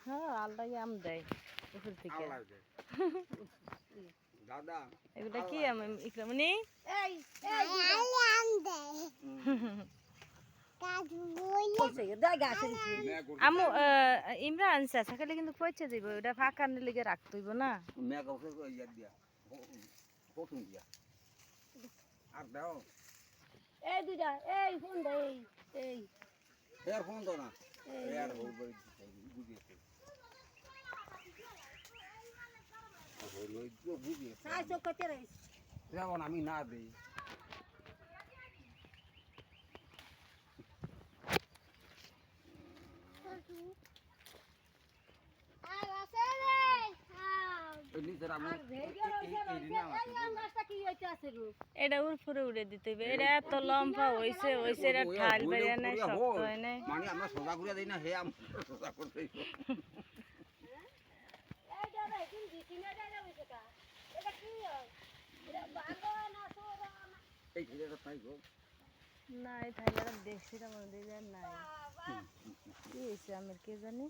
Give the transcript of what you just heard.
হ্যাঁ আলদাই আম দেয় উপর থেকে দাদা এগুলা কি আম ইকরামনি এই আম দেয় কাজ বইছে দেয় গাছের আমু ইমরান সকালে কিন্তু পৌঁছে যাইব ওটা ফাঁকা নিলে রাখতে হইব না মে কাউকে ইয়া দিয়া প্রথম দিয়া আর দাও এই দুইটা এই ফোন দে এই এর ফোন দাও না এর বহুত বড় বুঝিয়েছে সাই চোখতে রইস যেমন আমি না দেই আর আছে রে নিজের আমি আর ভেগে রইছে এই গাছটা কি হইতে আছে গো এটা উপরে উড়ে দিতে হইবে এটা এত লম্বা হইছে হইছে এটা ঠাল বেরিয়ে নাই শক্ত হয় নাই মানে আমরা সোজা করে দেই না হে আমরা সোজা করতে এই দাদা কি দিছি না দাদা হইছে কা এটা কি হয় এটা ভালো না সোরা না এই ছেলেটা তাই গো না এই থাইলাটা দেখছি না মনে হয় নাই কি হয়েছে আমার কে জানি